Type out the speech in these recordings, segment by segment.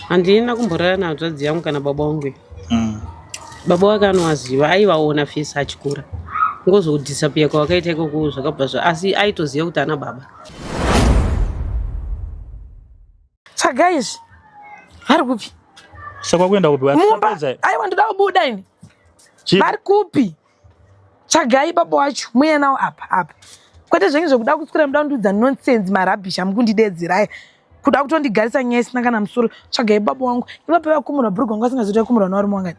Andina kumborana nadzadzi yangu kana baba wangu. Baba wake anowaziva aivaona fesi achikura. Ngozodisappear kwakaita ikoko zvakabva asi aitoziva kuti ana baba. Guys, vari kupi? Saka kuenda kupi? Aiwa ndoda kubuda ini. Vari kupi? Chagai baba wacho muye nawo apa. Kwete zvenye zvokuda kuswera muda kundudza nonsense marabhish amukundidedzera. Kuda kutondigarisa nyaya isina kana musoro. Chagai baba wangu. Ivape vakumura bhurugu wangu asingazoita kumura nawo rimwe.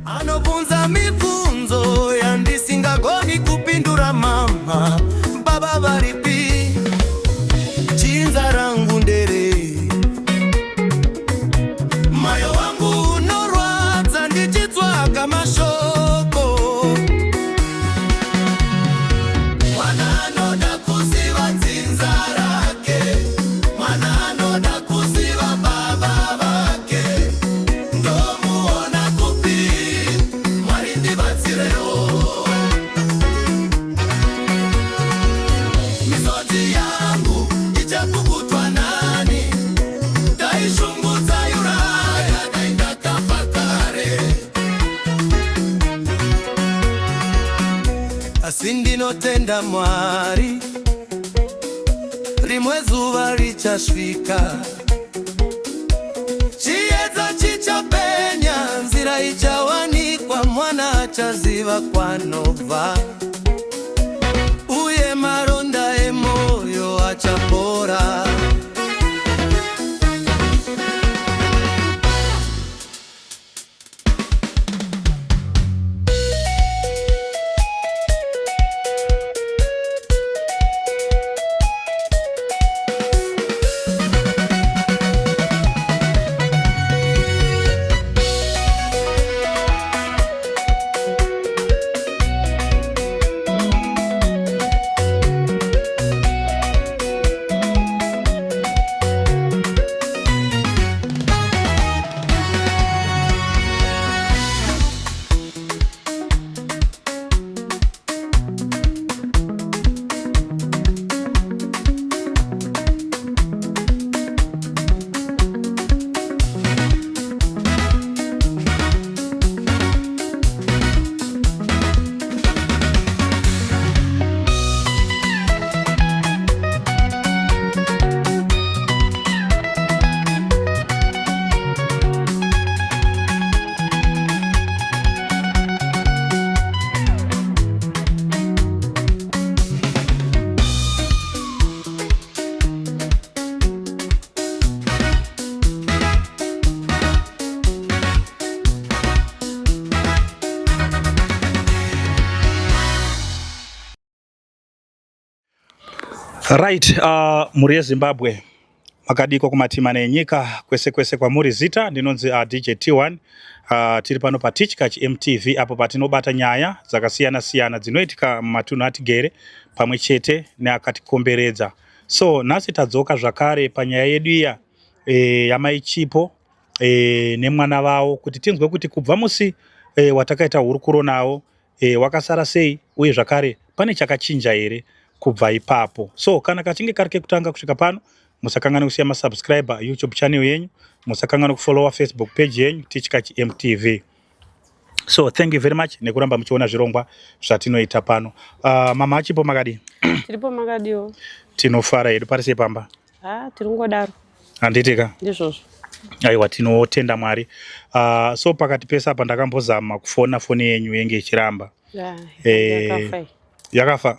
Anobvunza mibvunzo yandisingagoni kupindura mama. Baba varipi? Chinza rangu ndere. Moyo wangu unorwadza ndichitsvaga mashoko. Mwana anoda kuziva dzinza rake. Mwana anoda kuziva baba vake. Ndomuona kupi? Mwari ndibatsirewo. Misodzi yangu ichakugutwa nani? Taishungudza Yuraya daindakafa kare. Asi ndinotenda Mwari, rimwe zuva richasvika. Chiedza chichapenya, nzira ichawanikwa, mwana achaziva kwanobva. Uye maronda emoyo achapora. Right, muri yeZimbabwe makadiko kumatima nenyika kwese kwa muri zita ndinonzi DJ T1. Tiri pano pa Tichkach MTV apo patinobata nyaya dzakasiyana dzinoitika mumatunhu atigere pamwe chete neakatikomberedza. So nhasi tadzoka zvakare panyaya yedu iya yamai Chipo nemwana vavo kuti tinzwe kuti kubva musi watakaita hurukuro nawo wakasara sei uye zvakare pane chakachinja here kubva ipapo. So kana kachinge kari kekutanga kusvika pano, musakangana kusiya masubscriber YouTube channel yenyu, musakangana kufollowa Facebook page yenyu Tichkach MTV. So thank you very much nekuramba muchiona zvirongwa zvatinoita pano. Mama Chipo makadi? Tiripo makadiwo. Tinofara hedu parise pamba. Tiringodaro. Handitika? Ndizvozvo. Aiwa, tinotenda Mwari. So pakati pesa apa ndakambozama kufona foni yenyu yenge ichiramba. Yakafa. Yakafa?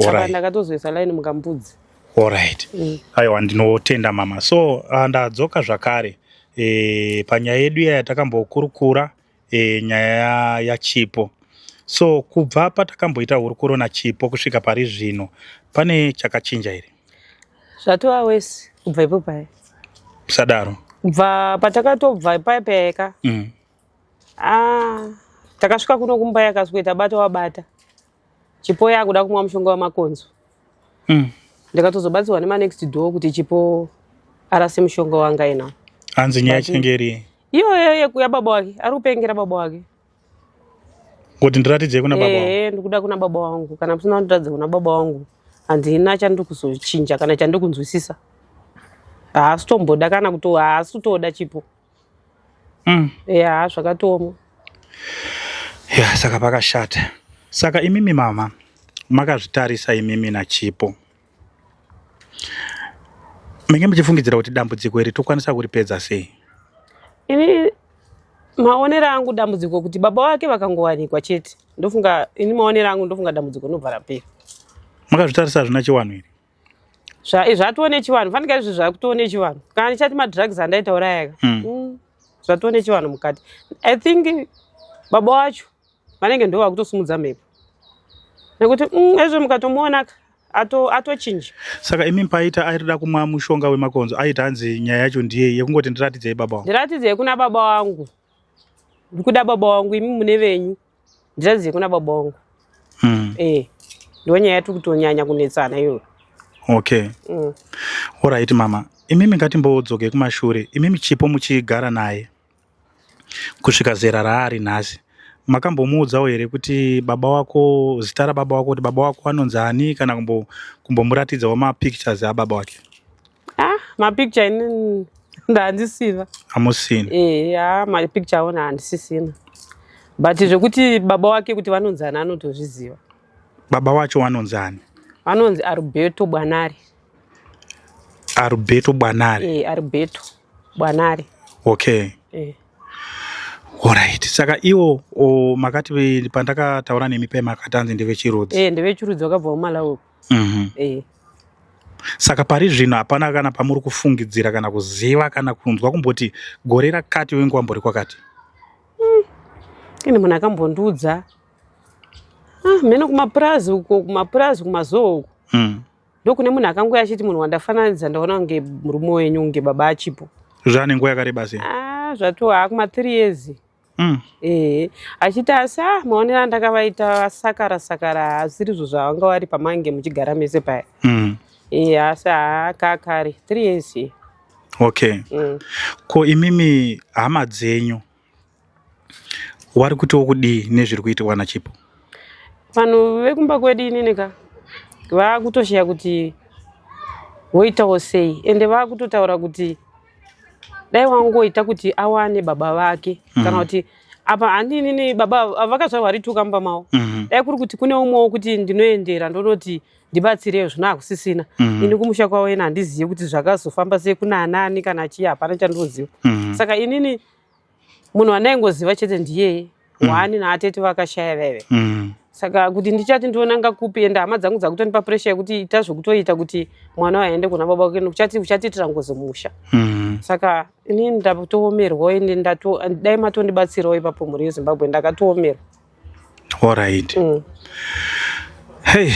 Alright. Ndakatozoisa line mukambudzi. Alright. Aiwa, ndinotenda mama. So ndadzoka zvakare panyaya yedu yatakambokurukura nyaya yaChipo. So kubva patakamboita hurukuro naChipo kusvika pari zvino pane chakachinja here? Zvatova wese kubva ipopo pai. Sadaro. Kubva patakatobva ipaipeka. Takasvika kuno kumba yakasweta bata wabata. Chipo yakuda kumwa mushonga wamakonzo. Ndakatozobatsirwa nema next door kuti Chipo arase mushonga wanga ina. Hanzi nyaya chingeri. Iyo ya baba wake, ari kupengera baba wake. Kuti ndiratidze kuna baba wangu. Ndikuda kuna baba wangu. Kana musina kutiradza kuna baba wangu, handina chandikuzochinja kana chandikunzwisisa. Haasi tomboda kana kuti haasi kutoda chipo. Ya zvakatomo. Ya saka pakashata. Saka imimi mama makazvitarisa imimi nachipo. Menge muchifungidzira kuti dambudziko iri tokwanisa kuripedza sei? Ini maonera angu dambudziko kuti baba wake vakangowanikwa chete. Ndofunga ini maonera angu ndofunga dambudziko nobva rapera. Makazvitarisa zvina chiwanhu iri? Zvatoone chiwanhu, fanika izvi zvakutoone chiwanhu. Kana ndichati madrugs andaitaura yaka. Zvatoone chiwanhu mukati. I think baba wacho vanenge ndo vakutosumudza mhepo. Nekuti ezvo mukatomuona atochinja. Saka imi paita airida kumwa mushonga wemakonzo aita hanzi nyaya yacho ndiye yekungoti ndiratidzei baba wangu. Ndiratidzei kuna baba wangu. Ndikuda baba wangu imi mune venyu. Ndiratidzei kuna baba wangu. Ndo nyaya yatu kutonyanya kunetsana iyoyo. Okay. Alright mama. Imimi ngatimbodzoke kumashure. Imimi chipo muchigara naye kusvika zera raari nhasi. Makambomuudzawo here kuti baba wako, zita rababa wako, kuti baba wako anonzi ani kana kumbomuratidzawo mapictures ababa wake? Mapicture ini ndandisiva. Hamusina? Mapicture ona handisisina. But zvekuti baba wake kuti vanonzi ani anotozviziva. Baba wacho vanonzi ani? Vanonzi Alberto Bwanare. Alberto Bwanare? Alberto Bwanare. Okay. Alright. Saka iwo makati pandakataura nemi pe makatanzi ndevechirudzi. Ndevechirudzi wakabva kuMalawi. Saka pari zvino hapana kana pamuri kufungidzira kana kuziva kana kunzwa kumboti gore rakati wengu wambori kwakati? Ini munhu akambondiudza. Mene kumapurazi uko, kumapurazi kumazoo uko. Ndokune munhu akangoya achiti munhu wandafananidza ndaona kunge murume wenyu kunge baba achipo. Zvane nguva yakareba sei? Zvatova kuma 3 years. Achiti asi maonera ndakavaita sakara asiri izvo zvavanga vari pamange muchigara mese paya. Asi kakare 3 years. Okay. Ko imimi hama dzenyu wari kutiwo kudii nezviri kuitirwa nachipo? Vanhu vekumba kwedu ininika vakutoshiya kuti voitawo sei, ende vakutotaura kuti dai wangoita kuti awane baba vake kana kuti apa handinini baba vakazvarwa rituka mumba mavo. Dai kuri kuti kune umwewo kuti ndinoendera ndonoti ndibatsireyo zvino hakusisina. Ini kumusha kwavo ena handizive kuti zvakazofamba sei kuna anani kana chii hapana chandinoziva. Saka inini munhu wandaingoziva chete ndiyeye wani naatete vakashaya vaive. Saka kuti ndichati ndionanga kupi ende hama dzangu dzakutonipa pressure yekuti ita zvokutoita kuti mwana waende kuna baba wake uchatiitira ngozi musha. Saka inini ndatomerwa ende dai matondibatsirawo ipapo mhuri yeZimbabwe ndakatomerwa. Alright. Hey,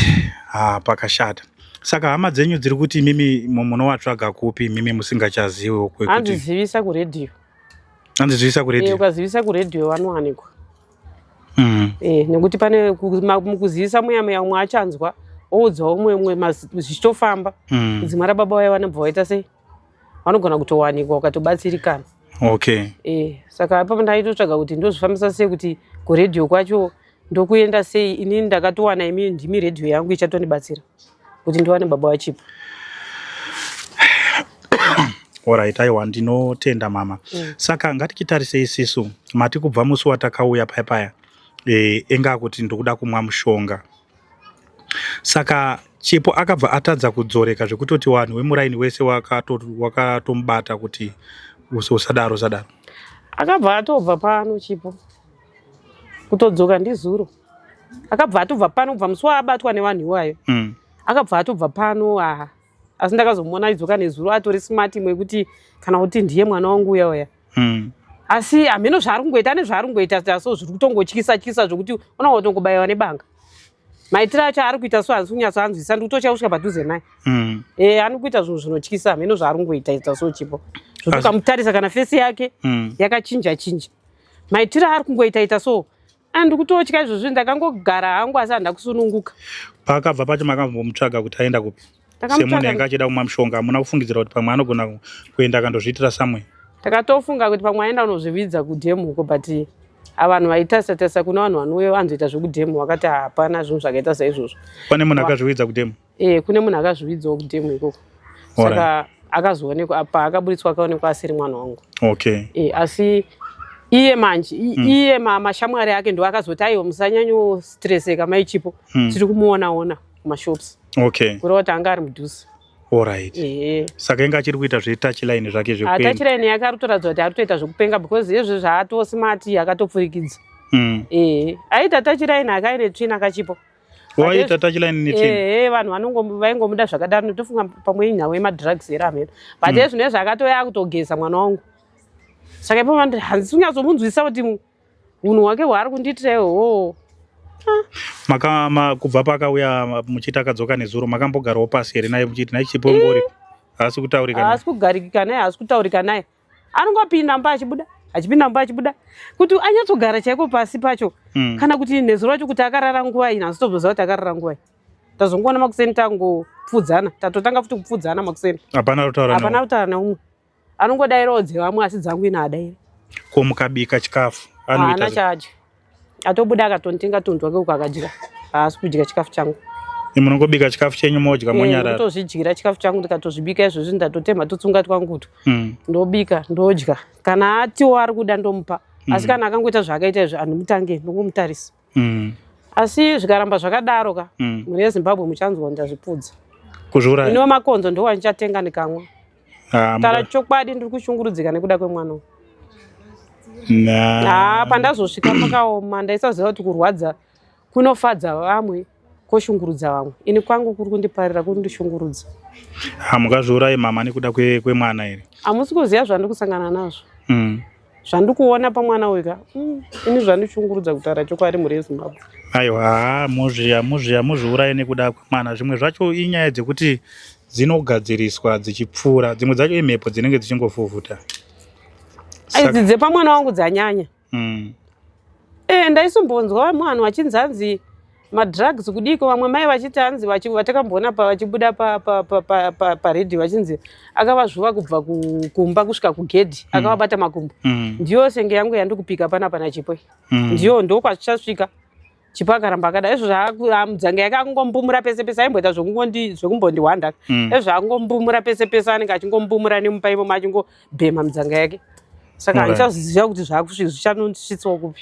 pakashata. Saka hama dzenyu dziri kuti mimi munovatsvaga kupi mimi musingachaziviwo kwekuti? Handizivisa kuredhiyo. Handizivisa kuredhiyo? Ukazivisa kuredhiyo vanowanikwa. Nekuti pane mukuzivisa muya umwe achanzwa oudzawo umwe zvichitofamba. Dzimwe rababa vaye vanobva vaita sei? Vanogona kutowanikwa ukatobatsirikana. Okay. Saka ipapo ndaitotsvaga kuti ndozvifambisa sei kuti kuredhiyo kwacho ndokuenda sei. Inini ndakatowana imi ndimi redhiyo yangu ichatondibatsira kuti ndiwane baba wachipo. Alright, aiwa ndinotenda mama. Saka ngatichitarise isisu mati kubva musi watakauya paya enga kuti ndokuda kumwa mushonga. Saka chipo akabva atadza kudzoreka zvekutoti wanhu wemuraini wese wakatomubata kuti usadaro. Akabva atobva pano chipo kutodzoka ndizuro. Akabva atobva pano kubva musi waabatwa nevanhu iwayo. Akabva atobva pano asi ndakazomuona aidzoka nezuro atori smart mwekuti kana kuti ndiye mwana wangu uya. Asi hameno zvaari kungoita nezvaari kungoita so zviri kutongotyisa zvokuti unonga kutongobayiwa nebanga. Maitiro acho ari kuita so hanzi kunyatsoanzwisa ndikutocha kusvika padhuze naye. Ari kuita zvinhu zvinotyisa hameno zvaari kungoita so chipo. Zvokuti ukamutarisa kana fesi yake yakachinja. Maitiro ari kungoita so ndikutotya izvozvo ndakangogara hangu asi handa kusununguka. Pakabva pacho makambomutsvaga kuti aenda kupi? Semunhu yanga achida kumwa mushonga hamuna kufungidzira kuti pamwe anogona kuenda akandozviitira samwe? Takatofunga kuti pamwe aenda unozvividza kudhemu huko but Vanhu vaitasatasa kuna vanhu vanouya vanzoita zvekudhemu vakati hapana zvinhu zvakaita saizvozvo. Pane munhu akazviwidza kudhemu? Kune munhu akazviwidzawo kudhemu ikoko. Saka akazoonekwa paakaburitswa akaonekwa asiri mwana wangu. Asi iye manje iye mashamwari ake ndo akazoti aiwa musanyanyostreseka maichipo tiri kumuonaona kumashops kureva kuti anga ari mudhuze. Saka inga achiri kuita zvetouchline zvake zvekupenga? Touchline yake ari kutoratidza kuti ari kutoita zvekupenga because yezvo zvaatosmati akatopfurikidza. Aita touchline akaine tsvina kachipo. Waita touchline netsvina? Vanhu vaingomuda zvakadaro netofunga pamwe inyaya yemadrugs here ameno. But yezvino zvakatoya kutogeza mwana wangu. Saka ipo handisi kunyatsomunzwisa kuti unhu hwake hwaari kundiitira ihwohwo. Kubva pakauya muchiti akadzoka nezuro makambogarawo pasi here naye muchiti naye chipo ngori? Haasi kutaurika naye? Haasi kugarikika naye, haasi kutaurika naye. Anongopinda mba achibuda, achipinda mba achibuda. Kuti anyatsogara chaiko pasi pacho. Kana kuti nezuro racho kuti akarara nguva ino, hazitoboziva kuti akarara nguva ino. Tazongoona makuseni tangopfudzana, tatotanga futi kupfudzana makuseni. Hapana kutaura naye? Hapana kutaura naumwe. Anongodairawo dzevamwe asi dzangu ino hadairi. Ko mukabika chikafu? Haana chaadya. Atobuda akatontenga tunhu twake uko akadya. Haasi kudya chikafu changu. Munongobika chikafu chenyu modya monyarara? Ndotozvidyira chikafu changu ndikatozvibika izvozvi ndatotema tutsunga twangutu. Ndobika ndodya. Kana atiwo ari kuda ndomupa. Asi kana akangoita zvakaita izvo handimutange ndongomutarisa. Asi zvikaramba zvakadaro ka mune Zimbabwe muchanzwa ndazvipudza. Kuzviuraya? Ino makonzo ndo wandichatenga ndikamwa. Tara chokwadi ndiri kushungurudzika nekuda kwemwana. Pandazosvika pakaoma ndaisaziva kuti kurwadza kunofadza vamwe koshungurudza vamwe. Ini kwangu kuri kundiparira kuri kundishungurudza. Hamukazviurayi mama nekuda kwemwana here? Hamusi kuziva zvandiri kusangana nazvo. Zvandikuona pamwana wega. Ini zvandishungurudza kutaura chokwadi muri Zimbabwe. Aiwa, muzviurayi nekuda kwemwana. Zvimwe zvacho inyaya dzekuti dzinogadziriswa dzichipfuura, dzimwe dzacho imhepo dzinenge dzichingofufuta. Idzi dzepamwana wangu dzanyanya. Ndaisombonzwa vanhu vachinzi madrugs kudiko, vamwe mai vachiti hanzi vatakamboona vachibuda paredhi vachinzi akavazvuva kubva kumba kusvika kugedhi akavabata makumbo. Ndiyo senge yangu yandikupika panapa nachipo. Ndiyo ndokwazvichasvika. Chipo akaramba akada izvo zvaamudzanga yake akungombumura pese pese aimboita zvekumbondiwanda. Izvo akungombumura pese pese anenge achingombumura nemupaimo machingobhema mudzanga yake. Saka handichaziva kuti zvachanondisvitsawo kupi.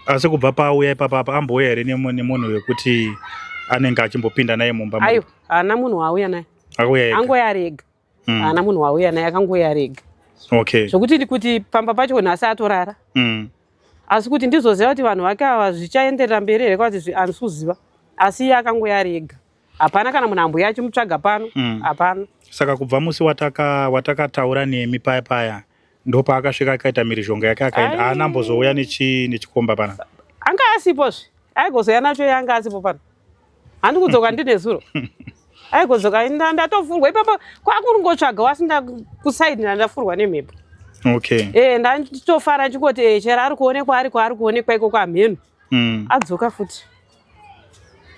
Asi kubva pauya ipapa ambouya here nemunhu wekuti anenge achimbopinda naye mumba? Aiwa, haana munhu wauya naye. Angoya ari ega. Haana munhu wauya naye, akangoya ari ega. Zvokuti kuti pamba pacho nhasi atorara. Asi kuti ndizoziva kuti vanhu vake ava zvichaenderera mberi here kwati handisi kuziva. Asi iye akangoya ari ega. Hapana kana munhu amboya achimutsvaga pano. Hapana. Saka kubva musi watakataura nemi paya ndopa akasvika akaita mhirizhonga yake akaenda. Haana ambozouya nechikomba pana? Anga asipozve. Aigozoya nacho yanga asipo pano. Handi kudzoka ndine zuro. Aigodzoka ndatofurwa ipapa kwakuringotsvaga wasinda kusaidi ndafurwa nemhepo. Ndanditofara chingoti chero ari kuonekwa ari kwaari kuonekwa ikoko amhenu. Adzoka futi.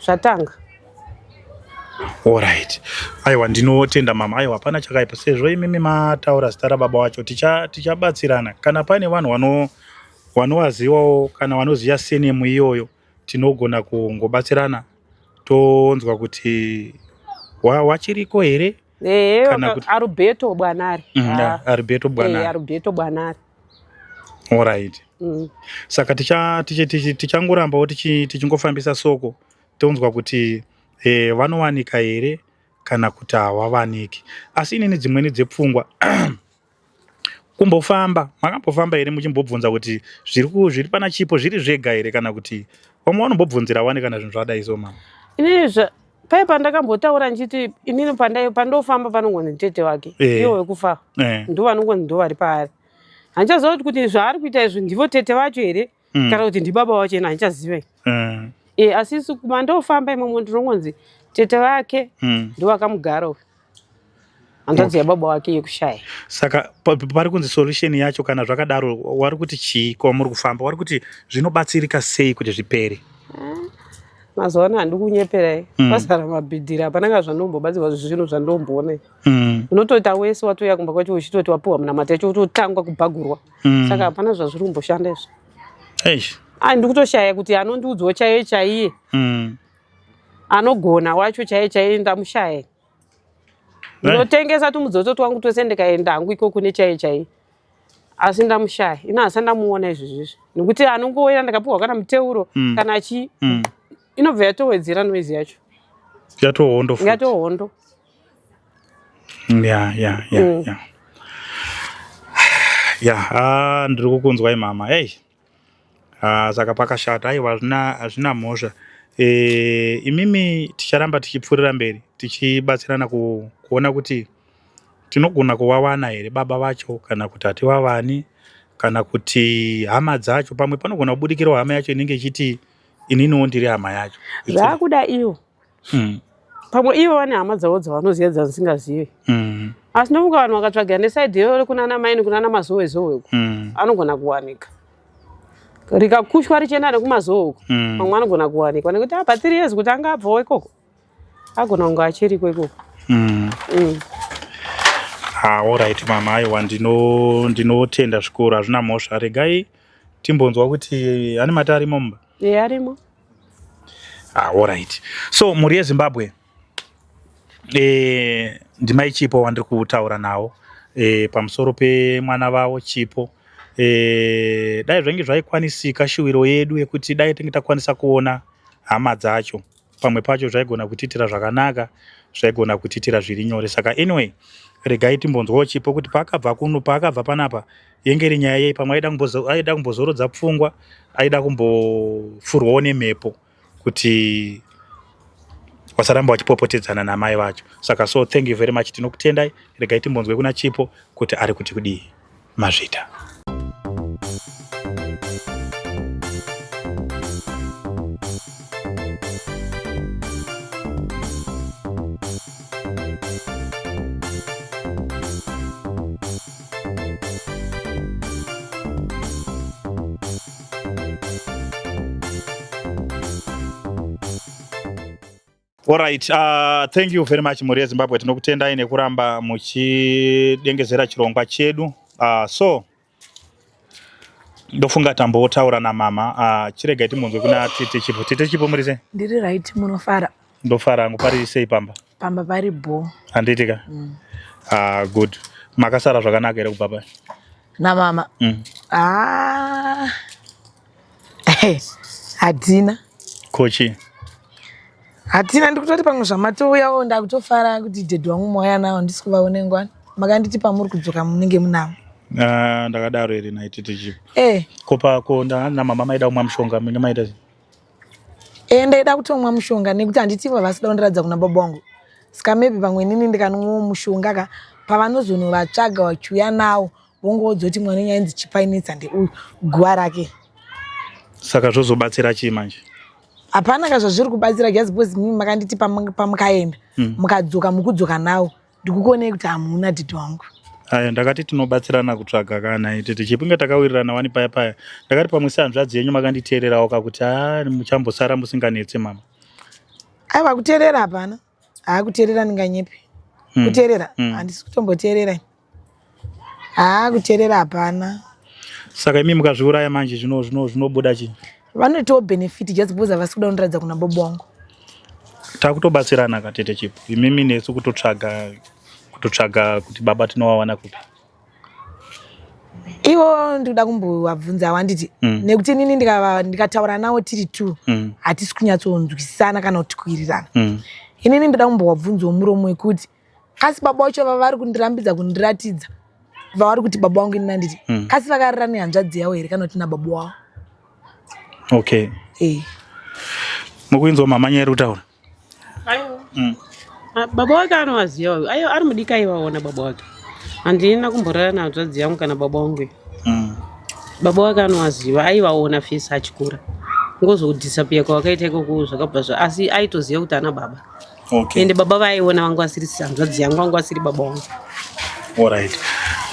Zvatanga. Alright. Aiwa, ndinotenda mama. Aiwa, hapana chakaipa. Sezvo imimi mataura zita rababa wacho tichabatsirana. Kana pane vanhu vanowazivawo kana vanoziva senemu iyoyo tinogona kungobatsirana tonzwa kuti wachiriko here? Arubeto Bwanari. Arubeto Bwanari. Arubeto Bwanari. Alright. Saka tichangorambawo tichingofambisa soko tonzwa kuti vanowanika here kana kuti havawaniki. Asi inini dzimweni dzepfungwa kumbofamba, makambofamba here muchimbobvunza kuti zviri pana chipo zviri zvega here kana kuti vamwe vanombobvunzira wani kana zvinhu zvadai so mama? Inini pai pandakambotaura nchiti inini pandofamba panongonzi tete wake iwo wekufa ndo vanongonzi ndo vari paari. Handichaziva kuti zvaari kuita izvi ndivo tete vacho here kana kuti ndibaba vacho ena handichaziva. Asi mandofamba imomo ndinongonzi tete vake ndo vakamugarawo. Hanzvadzi yababa wake yekushaya. Saka pari kunzi solution yacho kana zvakadaro wari kuti chii kwamuri kufamba? Wari kuti zvinobatsirika sei kuti zvipere? Mazuva ano handi kunyeperai. Pasara mabhidhira pananga zvandombobatsirwa zvinhu zvandomboona. Unotoita wese watoya kumba kwacho uchitoti wapuhwa munamata yacho utotangwa kubhagurwa. Saka hapana zvazviri kumboshanda izvo. Eish. Ndikutoshaya kuti anondiudzawo chaiye chaiye. Anogona wacho chaiye ndamushaya. Ndinotengesa tumudzoto twangu twese ndikaenda hangu iko kune chaiye. Asi ndamushaya. Ina hasa ndamuona izvozvo. Nekuti anongoenda ndakapuwa kana muteuro kana chi. Inobva yatowedzera noise yacho. Yatohondo. Yatohondo. Ya, ndiri kukunzwa mama. Hey. Saka pakashata aiwa hazvina mhosva. Imimi ticharamba tichipfuurira mberi tichibatsirana kuona kuti tinogona kuvawana here baba vacho kana kuti hativavani kana kuti hama dzacho pamwe panogona kubudikirawo hama yacho inenge ichiti ininiwo ndiri hama yacho. Zvakuda iyo. Pamwe ivo vane hama dzavo dzavanoziva dzanisingazivi. Asi ndomuka vanhu vakatsvaga nesaidhi iyo kunana maini kunana mazowezowe anogona kuwanika. Rikakushwa richienda nekumazowe uko mamwe anogona kuwanikwa nekuti apa 3 years kuti anga abvawo ikoko agona kunge achiriko ikoko. Alright mama, aiwa ndinotenda zvikuru hazvina mhosva. Regai timbonzwa kuti ane mata arimo mumba. Arimo. Alright. So mhuri yeZimbabwe, ndimai Chipo wandiri kutaura nawo pamusoro pemwana vavo Chipo. Dai zvange zvaikwanisika shiwiro yedu yekuti dai tinge takwanisa kuona hama dzacho, pamwe pacho zvaigona kutiitira zvakanaka, zvaigona kutiitira zviri nyore. Saka anyway, regai timbonzwawo Chipo kuti paakabva panapa yenge iri nyaya yei, pamwe aida kumbozorodza pfungwa, aida kumbofurwawo nemhepo kuti wasaramba wachipopotedzana namai vacho. Saka so thank you very much, tinokutendai. Regai timbonzwe kuna Chipo kuti ari kuti kudii mazvita. Alright, thank you very much mhuri yeZimbabwe, tinokutendai nekuramba muchidengezera chirongwa chedu. So ndofunga tambotaura namama. Chiregai timbonzwe kuna Tete Chipo. Tete Chipo muri sei? Ndiri right, munofara. Ndofara hangu. Pari sei pamba? Pamba pari bo. Handitika? Good. Makasara zvakanaka here kubva pai? Namama? Hatina. Kochi? Hatina, ndikutoti pamwe zvamatouyawo ndakutofara kuti dhedhi wangu mauya nawo ndisi kuvaone ngwani. Makanditi pamuri kudzoka munenge munavo. Ndakadaro here naye Tete Chipo. Ko namama maida kumwa mushonga munenge maita sei? Ndaida kutomwa mushonga nekuti handiti vasida kundiradza kuna baba wangu. Saka maybe pamwe nini ndikanwa mushonga pavanozonovatsvaga vachiuya nawo vongodzoti mwana wenyu ainzi Chipainitsa ndeuyu guva rake. Saka zvozobatsira chii manje? Hapana kazvazviri kubatsira gesi because mimi makanditi pamukaenda mukadzoka mukudzoka nawo ndikukuonei kuti hamuna dhedhi wangu. Aya, ndakati tinobatsirana kutsvaga kana Tete Chipo inge takawirirana wani paya paya. Ndakati pamwe sehanzvadzi yenyu makanditeererawo kakuti muchambosara musinganetse mama. Aiwa, kuteerera hapana. Kuteerera ndinganyepi. Kuteerera handisi kutomboteerera. Kuteerera hapana. Saka imi mukazviuraya manje zvinobuda chii? Vanoitawo benefit just because havasi kuda kundiradza kuna baba wangu. Takutobatsirana ka Tete Chipo. Imimi nesu kutotsvaga kuti baba tinowawana kupi? Ivo ndikuda kumbovabvunza wanditi nekuti nini ndikataura nawo tiri 2 hatisi kunyatsonzwisana kana kuti kuwirirana. Inini ndida kumbovabvunzawo muromo wekuti kasi baba vacho vavari kundirambidza kundiratidza vavari kuti baba wangu inini nditi kasi vakarira nehanzvadzi yavo here kana kuti nababa wavo. Okay. Mukuinzwa mama nyari kutaura? Baba wake anowaziva uyu. Ayo ari mudika ivaona baba wake. Handina kumborara nehanzvadzi yangu kana baba wangu. Baba wake anowaziva, aivaona fesi achikura. Ngozodisappear kwakaita ikoko zvakabva asi aitoziva kuti ana baba. Ende baba vaiona vangu vasiri hanzvadzi yangu, vangu vasiri baba wangu. Alright.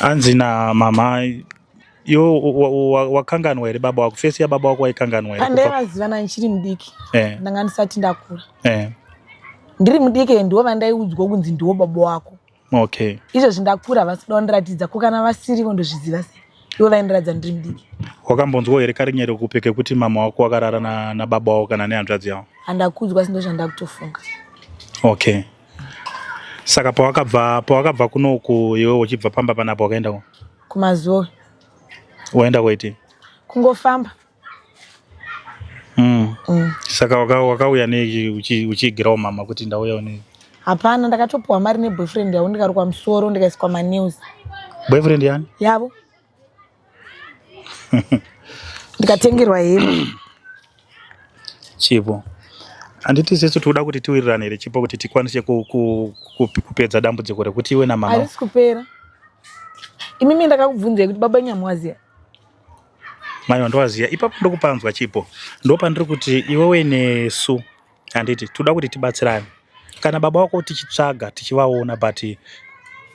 Anzi na mama yo wakanganwa here baba wako? Fesi ya baba wako waikanganwa here? Pandaivaziva ndichiri mudiki. Ndanga ndisati ndakura. Ndiri mudiki ndiwo vandaiudzwa kunzi ndiwo baba wako. Okay. Izvo zvindakura havasi kuda kundiratidza ko kana vasiri kundozviziva sei. ivo vaindiradza ndiri mudiki. Wakambonzwa here karinyere kupeke kuti mama wako wakarara na baba wako kana nehanzvadzi yavo? Handakudzwa sindo zvandakutofunga. Okay. Saka pawakabva kunoku iwe uchibva pamba panapo wakaenda kumazuva? Waenda kuiti? Kungofamba. Saka wakauya nei uchigirawo mama kuti ndauyawo nei? Hapana, ndakatopiwa mari neboyfriend yavo ndikarukwa musoro ndikaiswa manews. Boyfriend yani? Yavo. Ndikatengerwa hembe. Chipo. Anditi sesu toda kuti tiwirirane here Chipo kuti tikwanise kupedza dambudziko rekuti iwe namama. Harisi kupera. Imimi ndakakubvunza kuti baba nyamwaziya. Mai wandowaziya. Ipapo ndokupanzwa Chipo. Ndopandiri kuti iwewe nesu anditi toda kuti tibatsirane. Kana baba wako tichitsvaga tichivaona but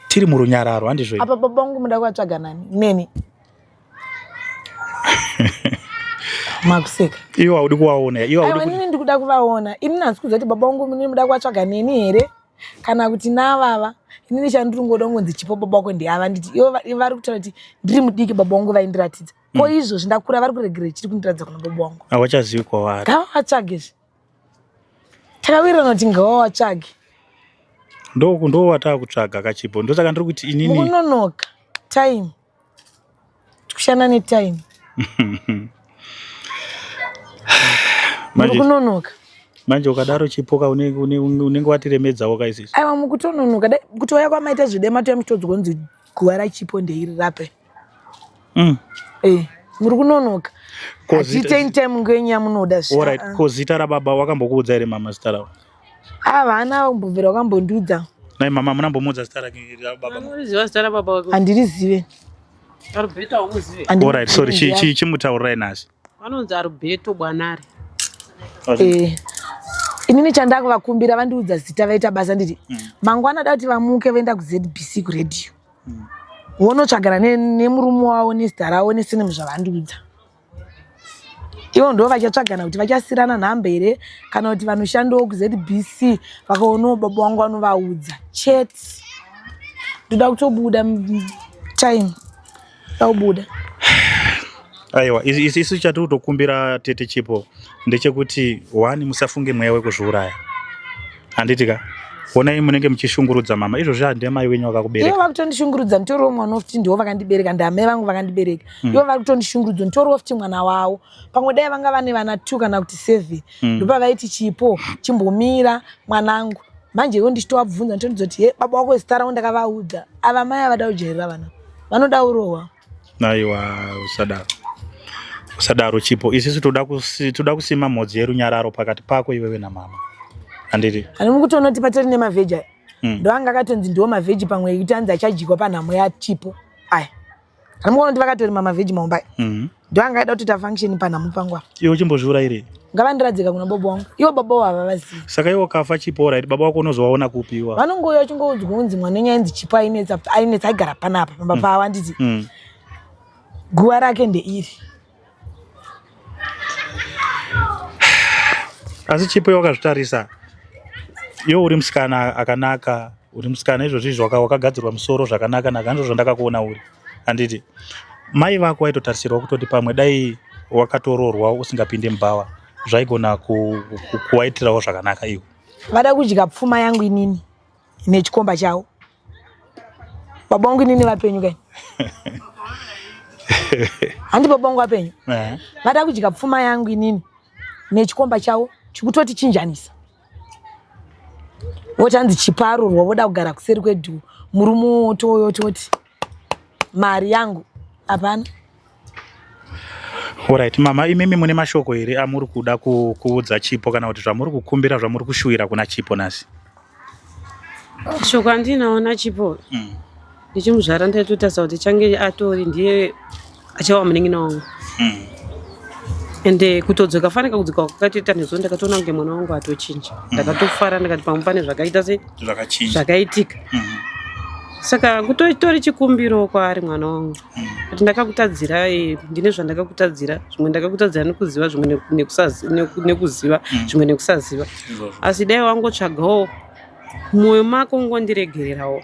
tiri murunyararo handizvo? Apa baba wangu muda kuvatsvaga nani? Neni. Makuseka. Iwe haudi kuvaona. Aiwa nini ndikuda kuvaona. Ini nhanzi kuziva kuti baba wangu muni muda kuvatsvaga neni here kana kuti navava. Inini chandiri ngoda kungonzi Chipo baba wako ndiava nditi ivo vari kutaura kuti ndiri mudiki baba wangu vaindiratidza. Ko izvozvi ndakura vari kuregerera chiri kundiratidza kuna baba wangu. Havachazivi kwavari. Ngavavatsvage. Takawirirana kuti ngavavatsvage. Ndo watava kutsvaga kaChipo. Ndosaka ndiri kuti inini mukunonoka time. Tikushanda netime. Mukunonoka. Manje ukadaro Chipoka unenge watiremedzawo kaizisi. Aiwa mukutononoka kutouya kwamaita zvidema toya muchitodzi kunzi guva raChipo ndeiri rape. Muri kunonoka. Hatitei time ngenya munoda zvi. Alright, ko zita rababa wakambokuudza here mama zita ravo? Havana kumbobvira wakambondiudza. Nai mama munambomuudza zita rababa? Anoziva zita rababa wako? Handirizive. Arubeta wamuzive? Alright, sorry, chimutaurirai nhasi. Vanonzi Arubeto Bwanare. Inini chandakuvakumbira vandiudza zita vaita basa nditi mangwana da kuti vamuke vaenda kuZBC kuredhiyo. Vonotsvagana nemurume wavo nezita ravo nesinemu zvavandiudza. Ivo ndo vachatsvagana kuti vachasirana nhamba here kana kuti vanoshandawo kuZBC vakaonawo baba wangu vanovaudza chete. Ndoda kutobuda time. Taubuda. Aiwa, isu chatiri kutokumbira tete Chipo ndechekuti wani musafunge mweya wekuzviuraya. Handitika? Onai munenge muchishungurudza mama. Izvozvo handie mai wenyu vakakubereka. Ivo vakutondishungurudza nditoriwo mwana wofuti ndivo vakandibereka ndamai vangu vakandibereka. Ivo vari kutondishungurudza nditoriwo futi mwana wavo. Pamwe dai vanga vane vana 2 kana kuti 7 ndopa vaiti Chipo chimbomira mwanangu. Manje ivo ndichitovabvunza nditondidza kuti baba wako zita ravo ndakavaudza. Ava mai avada kujairira vana. Vanoda urohwa. Aiwa, usadaro Chipo. Isusu toda kusima mhodzi yerunyararo pakati pako iwewe namama. Handiti? Ani mukutoona kuti patori nemavheji aya. Ndoanga akatonzi ndiwo mavheji pamwe ekuti anzi achajikwa panhamo yaChipo. Aya. Ani mukuona kuti vakatorima mavheji maumba. Ndoanga aida kuti tafunction panhamo pangu apa. Iwe chimbozviura ire? Ngavandiradzika kuna baba wangu. Iwo baba wavo havavazivi. Saka iwo kafa Chipo right, baba wako unozowaona kupi iwa? Vanongouya vachingoudzwa kunzi mwana wenyu ainzi Chipo ainetsa aigara panapa pamba pavo handiti. Guva rake ndeiri. Asi Chipo wakazvitarisa. Iwe uri musikana akanaka, uri musikana izvozvi wakagadzirwa musoro zvakanaka naka ndizvo zvandakakuona uri. Handiti? Mai vako vaitotarisirwa kutoti pamwe dai wakatororwa usingapinde mubhawa zvaigona kuwaitirawo zvakanaka iwe. Vada kudya pfuma yangu inini nechikomba chavo. Baba wangu inini vapenyu kai. Handi baba wangu vapenyu. Vada kudya pfuma yangu inini nechikomba chavo chikutoti chinjanisa. Wochanzi chiparurwa voda kugara kuseri kwedhu murume toti mari yangu hapana. Alright mama, imimi mune mashoko here amuri kuda kuudza Chipo kana kuti zvamuri kukumbira zvamuri kushuwira kuna Chipo nasi? Shoko andinawo naChipo. Ndichimuzvara ndaitotarisa kuti change atori ndiye achava munin'ina wangu. Ende kutodzoka fanika kudzoka kwakatoita nezo ndakatoona kunge mwana wangu atochinja. Ndakatofara ndakati pamwe pane zvakaita se zvakaitika. Saka kutori chikumbiro kwaari mwana wangu. Kuti ndakakutadzira ndine zvandakakutadzira, zvimwe ndakakutadzira nekuziva, zvimwe nekuziva, zvimwe nekusaziva. Asi dai wangotsvagawo mwoyo mako ngondiregererawo.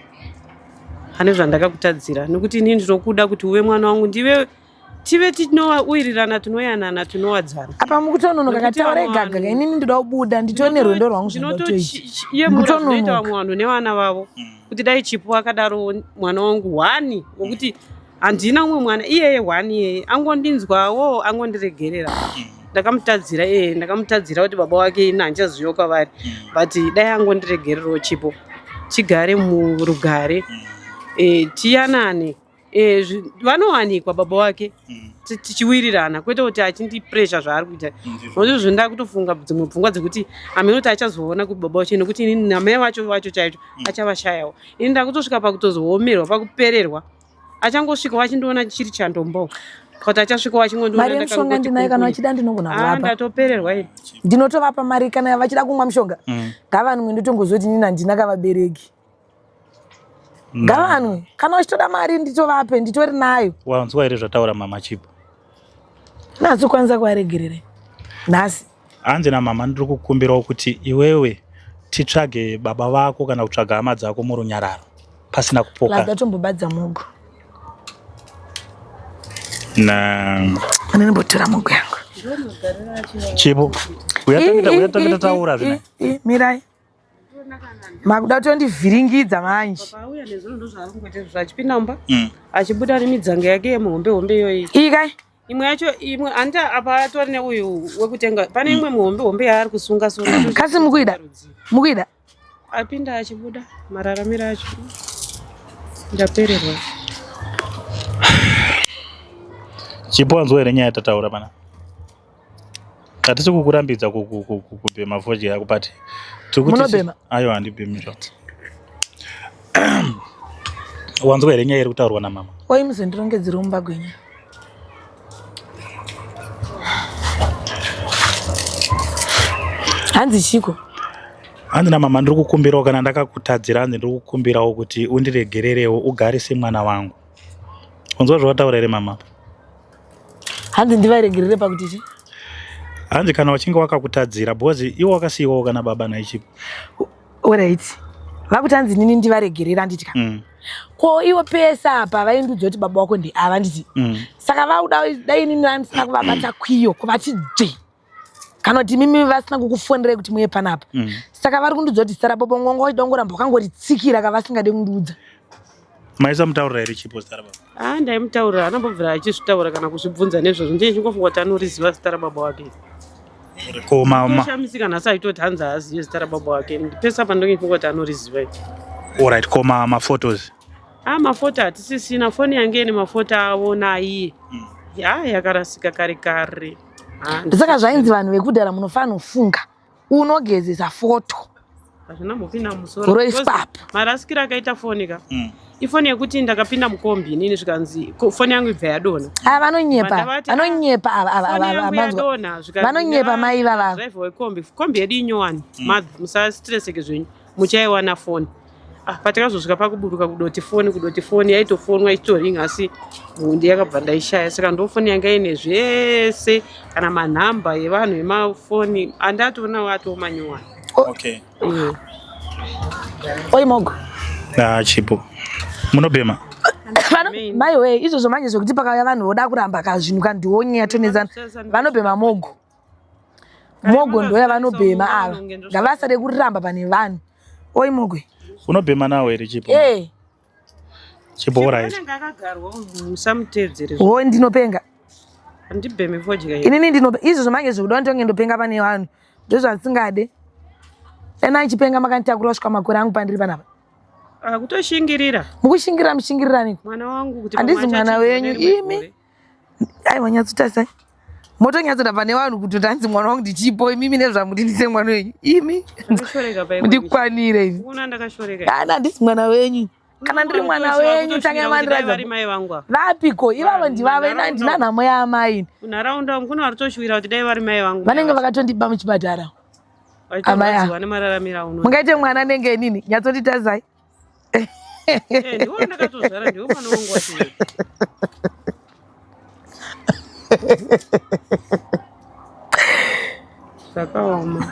pane zvandakakutadzira nekuti inini ndinokuda kuti uve mwana wangu tive tinowirirana tinoyanana tinowadzana apa mukutononoka kataura egaga inini ndoda kubuda nditone rwendo rwangu zvinotoita vamwe vanhu nevana vavo kuti dai Chipo akadaro mwana wangu wani wekuti handina umwe mwana iyeye wani iyeye angondinzwawo angondiregerera ndakamutadzira kuti baba wake ini handichaziviwo kwavari but dai angondiregererawo Chipo chigare murugare tiyanane vanowanikwa baba wake tichiwirirana kwete kuti achindipresha zvaari kuita nokuti zvinda kutofunga dzimwe pfungwa dzekuti aminoti achazoona kuti baba wacho nekuti inini namai vacho chaicho achavashayawo ini ndakutosvika pakutozoomerwa pakupererwa achangosvika wachindoona chiri chandombawo kuti achasvika mari yemushonga ndinayo kana vachida ndinogona kuvapa ndatopererwa ini ndinotovapa mari kana vachida kumwa mushonga ngavanwe ndotongozoti nini handina kavabereki ngavanwe kana vachitoda mari nditovape nditori nayo wanzwa here zvataura mama Chipo nhasi kwanisa kuvaregerere nhasi hanzi namama ndiri kukumbirawo kuti iwewe titsvage baba vako kana kutsvaga hama dzako murunyararo pasina kupoka lazatombobadza mugo ndinimbotora mugo yangu Chipo uyatangita taura zvina mirai makuda tondivhiringidza manje pauya nezvino ndozvaari kungoita zvachipinda mumba achibuda nemidzanga yake yemuhombe iyoyi ikai imwe yacho imwe anda apa atori neuyu wekutenga pane imwe muhombe yaari kusunga sunga kasi mukuida apinda achibuda mararamiro acho ndapererwa Chipo wanzwa here nyaya yatataura pana hatisi kukurambidza kubhema vhoji yako but munobhema aiwa handibhemi zvati wanzwa here nyaya iri kutaurwa namama oi muzondirongedzere mumba gwenyu hanzi chiko hanzi namama ndiri kukumbirawo kana ndakakutadzira hanzi ndiri kukumbirawo kuti undiregererewo ugare semwana wangu wanzwa zvawataura here mama hanzi ndivaregerere pakuti chi hanzi kana wachinge wakakutadzira because iwo wakasiyiwawo kana baba naichipo alright vakuti hanzi nini ndivaregerera nditika ko iwo pesa apa vaindudza kuti baba wako ndeava nditi saka vauda dai nini vandisina kuvabata kwiyo kuvati dze kana kuti mimi vasina kukufonderai kuti muye panapa saka vari kundudza kuti zita rababa ngongo wachidongoramba wakangotitsikira kavasingade kundudza maisa mutaurira here Chipo zita rababa ndaimutaurira anambobvira achizvitaura kana kuzvibvunza nezvozvo ndiye chingofunga kuti anoriziva zita rababa wake shamisika nhasi aitoti hanzi haazive zita rababa wake pesa pandongifunga kuti anoriziva alright koma maphotos mafoto hatisisina foni yange ine mafoto avo naiye yakarasika kare kare ndosaka zvainzi vanhu vekudhara munofanira kufunga unogezesa foto hazvina mbopinda musoro marasikiro akaita foni ka ifoni yekuti ndakapinda mukombi inini zvikanzi foni yangu ibva yadona vanonyepa mai vavavo driver wekombi yedu inyowani musastreseke zvenyu muchaiwana foni patakazosvika pakuburuka kudoti foni yaitofonwa ichitoringa asi mundi yakabva ndaishaya saka ndofoni yanga ine zvese kana manhamba evanhu emafoni andatoona atomanyowani oi mogo Chipo munobhema maiwe izvozvo manje zvokuti pakauya vanhu voda kuramba kazvinhu kandiwonya tonezana vanobhema mogo ndoya vanobhema ava ngavasade kuramba pane vanhu oi mogwe unobhema nawo here Chipo Chipo alright ho ndinopenga handibhemi vodya inini izvozvo manje zvokuda ndonge ndopenga pane vanhu ndozvandisingade ena ichipenga makanditakura kusvika makore angu pandiri panapa kutoshingirira mukushingirira mushingiriraniko mwana wangu kuti handisi mwana wenyu imi aiwa nyatsotasai motonyatsoda pane vanhu kuti tanzi mwana wangu ndichipo imimi nezvamudindise mwana wenyu imi ndikwanire ini kana handisi mwana wenyu kana ndiri mwana wenyu tange mandiradza vapiko ivavo ndivavo ina ndina nhamo yaamai munharaunda umu kuno varitoshuvira kuti dai vari mai vangu vanenge vakatondiba muchipatara mungaite mwana nenge nini nyatsonditazai ndiwo ndakatozvara ndiwo mwana wangu wati zvakaoma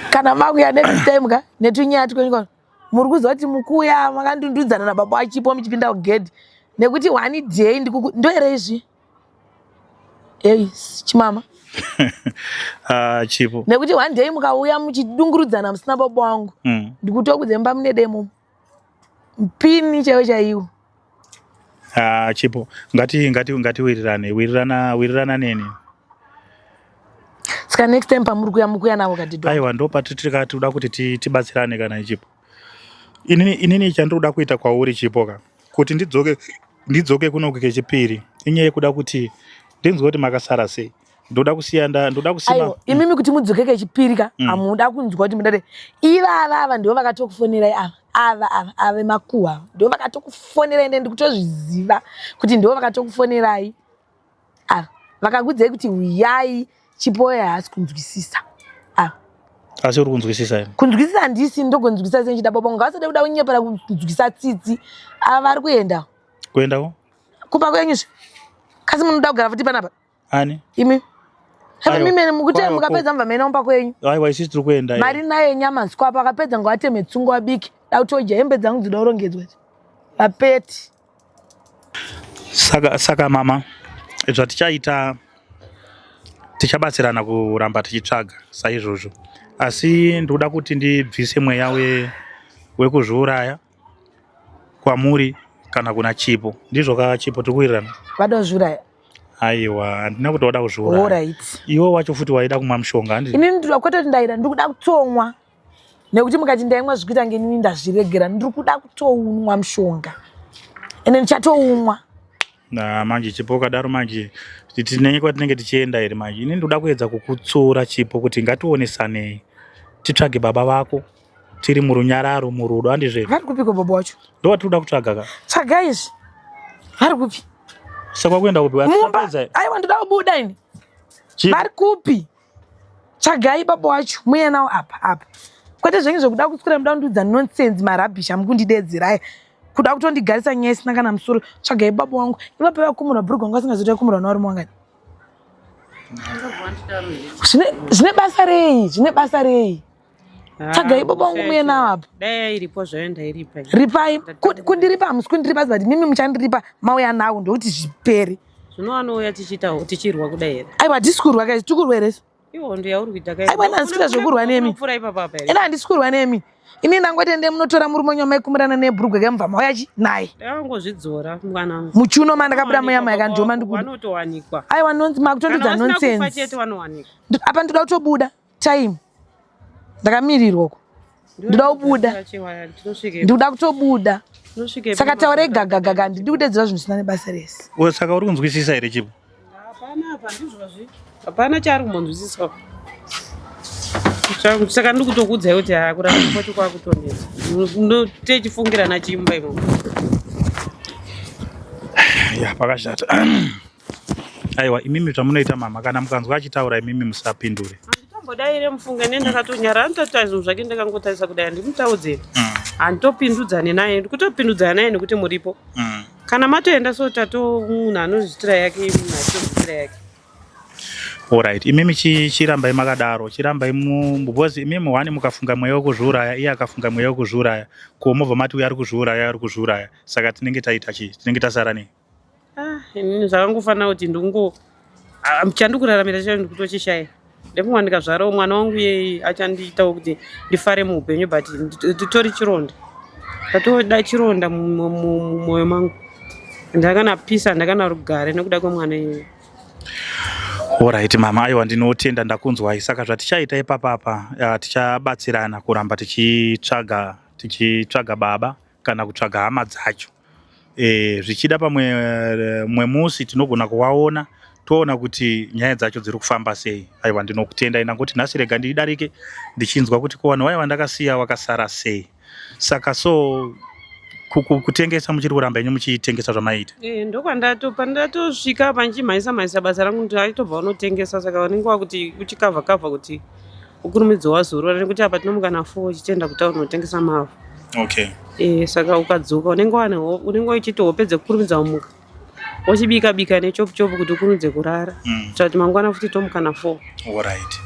kana makuya next time ka netunyaya twenyu muri kuziva kuti mukuya makandundudzana nababa achipo muchipinda kugedhi nekuti one day ndo here izvi ei chimama chipo nekuti one day mukauya muchidungurudzana musina baba wangu ndikutokuzemba mune demo mpini chaiwo chaiwo. Chipo ngati wirirana neni. Saka next time pamuri kuya mukuya navo kadhidwa. Aiwa ndo patiri kuda kuti tibatsirane kana Chipo. Inini chandoda kuita kwauri Chipo ka kuti ndidzoke kuno kechipiri inyaya yekuda kuti ndinzwe kuti makasara sei. Ndoda kusima. Aiwa imimi kuti mudzoke kechipiri ka amuda kunzwa kuti mudade ivava ndivo vakatokufonerai ava makuwa ndivo vakatokufonerai ende ndikutozviziva kuti ndivo vakatokufonerai vakakudzai kuti uyai Chipo haasi kunzwisisa. Asi uri kunzwisisa ere? Kunzwisisa handisi ndokunzwisisa senchida baba ungasade kuda kunyepera kunzwisisa tsitsi ava vari kuenda. Kuendako? Kupa kwenyuzve. Kasi munoda kugara futi panapa? Ani? Imi. Hava mimene mukute mukapedza mva mene omba kwenyu. Aiwa isi tiri kuenda. Mari nayo nyama nsikwapa akapedza ngoateme tsungu abiki. Dautoja hembe dzangu dzinoda kurongedzwa. Vapeti. Saka mama zvatichaita tichabatsirana kuramba tichitsvaga saizvozvo. Asi ndoda kuti ndibvise mweya wekuzviuraya kwamuri kana kuna Chipo. Ndizvo ka Chipo tikuwirirana. Vada kuzviuraya. Aiwa handina kuti wada kuzviuraya. Alright. Iwo wacho futi waida kumwa mushonga handi. Inini ndiri kwete ndaira ndikuda kutsomwa. Nekuti mukati ndaimwa zvikuita ngenini ndazviregera ndiri kuda kutoumwa mushonga. Ene ndichatoumwa. Manje Chipo kadaro manje tinenge kwatinenge tichienda iri manje ini ndoda kuedza kukutsura Chipo kuti ngationesanei titsvage baba vako tiri murunyararo murudo handizve. Vari kupiko baba wacho? Ndo watinoda kutsvaga ka. Tsvaga izvi. Vari kupi? Saka kuenda kupi? Aiwa ndoda kubuda ini. Vari kupi? Tsvagai baba wacho muye nawo apa. Kwete zvenyu zvokuda kuswera muda kundudza nonsense marabhisha mukundidedzera kuda kutondigarisa nyaya isina kana musoro. Tsvagai baba wangu ivapo vakumura bhurugu wangu asingazoita kumura nauri wangani. Zvine basa rei? Tsvagai baba wangu muye nawo apa. Dai iripo zvayo ndairipa. Ripai kundiripa hamusi kundiripa but mimi muchandiripa mauya nawo ndokuti zvipere. Zvinovanouya tichirwa kudai here. Aiwa hatisi kurwa kai tikurwa here. Iwo ndiyauri kuita kai. Aiwa handisi kuita zvokurwa nemi. Mvura ipapa here. Ina handisi kurwa nemi. Ini ndangoti ende munotora muri monyo maikumirana nebhurugwa kemva mauya chi naye. Ndangozvidzora mwana wangu. Muchuno mandakabuda muyama yakandoma ndikuda. Vanotowanikwa. Aiwa nonzi makutondudza nonsense. Kana chete vanowanikwa. Apa ndoda kutobuda time. Ndakamirirwa uko. Ndoda kubuda. Ndoda kutobuda. Saka taure gagaga ndidi kudedzera zvinhu zvisina nebasa rese. Saka uri kunzwisisa here Chipo? Hapana chaari kumbonzwisisa. Saka ndiri kutokuudzai kuti kuramba kwacho kwakutonesa. Tichifungirana chimba imomo. Ya pakashata. Aiwa imimi zvamunoita mama kana mukanzwa achitaura imimi musapindure. Handitombodaire mufunga nendakatonyara handitoita zvinhu zvake ndakangotarisa kudai handimutaudzei. Handitopindudzane naye ndikutopindudzana naye nekuti muripo. Kana matoenda so tato munhu anozvitira yake munhu achizvitira yake. Alright, imimi chirambai makadaro, chirambai because imimi wani mukafunga mweya wekuzviuraya, iye akafunga mweya wekuzviuraya, komobva mati uya ari kuzviuraya, saka tinenge taita chi, tinenge tasara nei? Inini zvakangofanira kuti chandikuraramira chacho ndikutochishaya. Ndekuwanika zvaro mwana wangu iye achandiitawo kuti ndifare muupenyu but nditori chironda. Ndatoda chironda mumwoyo mangu. Ndakana pisa ndakana rugare nekuda kwemwana iye. Alright mama, aiwa ndinotenda ndakunzwai. Saka zvatichaita ipapa tichabatsirana kuramba tichitsvaga baba kana kutsvaga hama dzacho. Zvichida pamwe musi tinogona kuwaona toona kuti nyaya dzacho dziri kufamba sei. Aiwa ndinokutenda inangoti nhasi rega ndidarike ndichinzwa kuti kuwana waiwa ndakasiya wakasara sei. Saka so kutengesa muchiri kuramba inyu muchitengesa zvamaita. Ndokwandatopa ndatosvika panchimhaisa basa rangu kuti aitobva unotengesa saka vanenge wakuti uchikavha kuti ukurumidzi wazorora nekuti apa tinomuka na 4 uchitenda kutaura unotengesa mavhu. Okay. Saka ukadzoka unenge uchiti wopedze kukurumidza umuka. Wachibika nechopu kuti ukurumidze kurara. Kuti mangwana futi tomuka na 4. Alright.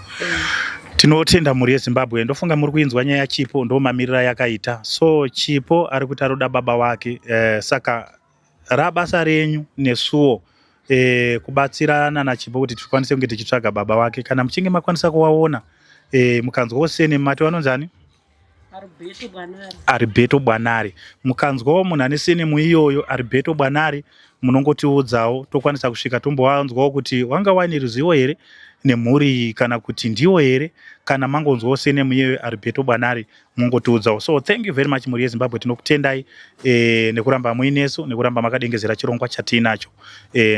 Tinotenda mhuri yeZimbabwe, ndofunga muri kuinzwa nyaya Chipo ndo mamirira yakaita. So Chipo ari kuti aroda baba wake, saka rabasa renyu nesuwo kubatsirana naChipo kuti tikwanise kunge tichitsvaga baba wake. Kana muchinge makwanisa kuwaona, mukanzwawo sene mumati vanonzani? Aribeto Bwanari. Mukanzwawo munhu ane sene muiyoyo Aribeto Bwanari, munongotiudzawo tokwanisa kusvika tombowanzwawo kuti wanga waine ruzivo here nemhuri kana kuti ndiwo here, kana mangonzwawo sene muiyoyo Aribeto Bwanari mungotiudzawo. So thank you very much mhuri yeZimbabwe, tinokutendai nekuramba muinesu, nekuramba makadengezera chirongwa chatinacho.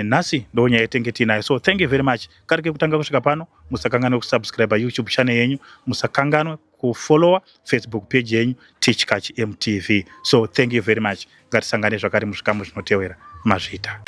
Nhasi ndo nyaya yetenge tinayo. So thank you very much. Karike kutanga kusvika pano, musakanganwe kusubscribe YouTube channel yenyu, musakanganwe kufollowa Facebook page yenyu Teach Catch MTV. So thank you very much. Ngatisangane zvakare muzvikamu zvinotevera. Mazvita.